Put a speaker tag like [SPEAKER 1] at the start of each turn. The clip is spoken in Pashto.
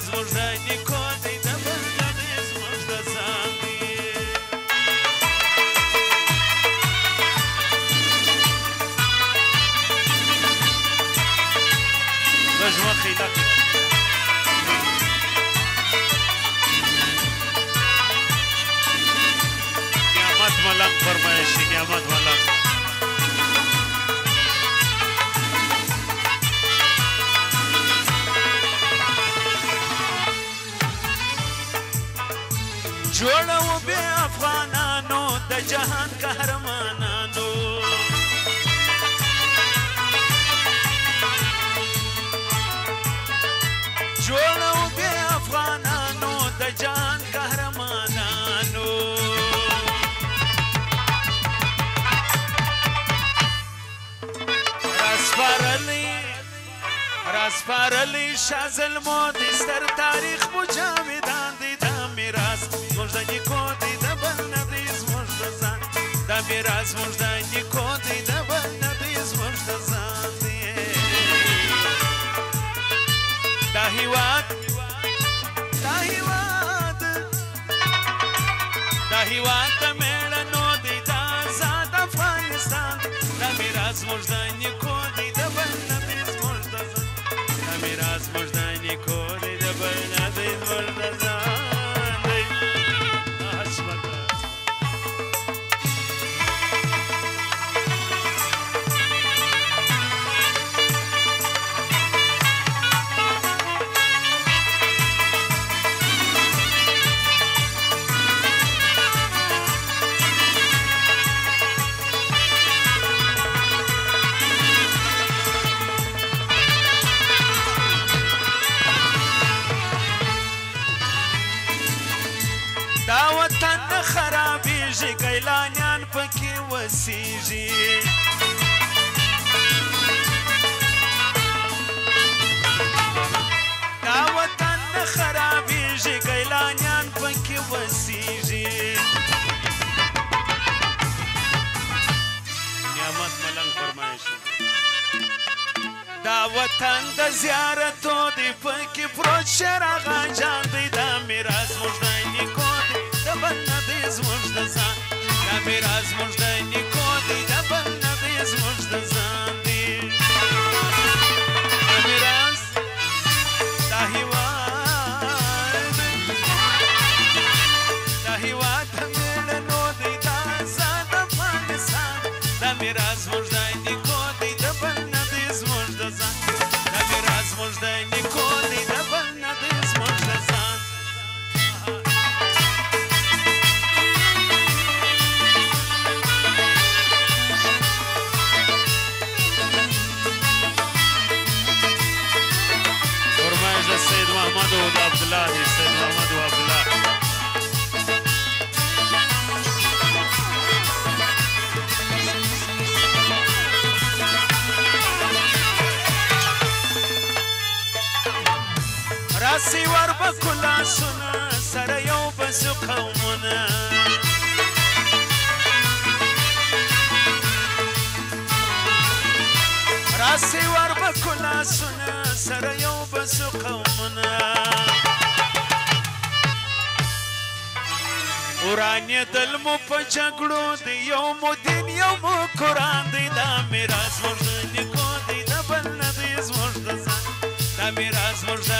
[SPEAKER 1] میراث زموږ د نیکو دی د بل نه دی زموږ د ځان دی لږ مخې ته قیامت ملنګ فرمایشي قیامت ملنګ جوړو بیا افغانانو د جهان قهرمانانو جوړو بیا افغانانو د جهان قهرمانانو راسپارلی شاه زلمو د ستر تاریخ مجاهدان دي دا میراث زموږ د نیکو دی د بل نه دی زموږ د ځان دا میراث زموږ د نیکو دی د بل نه دی زموږ د ځان دی دا هیواد د میړنو دی د آزاد افغانستان دا میراث زموږ د نیکو دی د بل نه دی زموږ د ځان دا میراث زموږ د نیکو دی د بل نه دی زموږ د ځان دا وطن نه خرابېږي ګیلانیان پکې وسیږي دا وطن نه خرابېږي ګیلانیان پکې وسیږي نعمت ملنګ فرمایشي دا وطن د زیارتو دی پکې پروت شرغا جان دی دا میراث زموږ د نیکو دی د بل نه دی زموږ د ځان دا میراث زموږ د نیکو دی د بل نه دی زموږ د ځان دی دا میراث دا هیواد د میړنو دی د آزاد افغانستان دا میراث زموږ د نیکو دی د بل نه دی زموږ د ځان دا میراث زموږ د نیکو دی د بل نه دی زموږ د ځان فرمایش د سید محمد و عبدالله دی سید محمد و عبدالله راسي وربکو لاسونه سره یو بسو قومونه راسي وربکو لاسونه سره یو بسو قومونه ورانېدل مو په جګړو دی یو مو دین یو مو قرآن دی دا میراث زموږ د نیکو دی د بل نه دی زموږ د ځان دا میراث زموږ د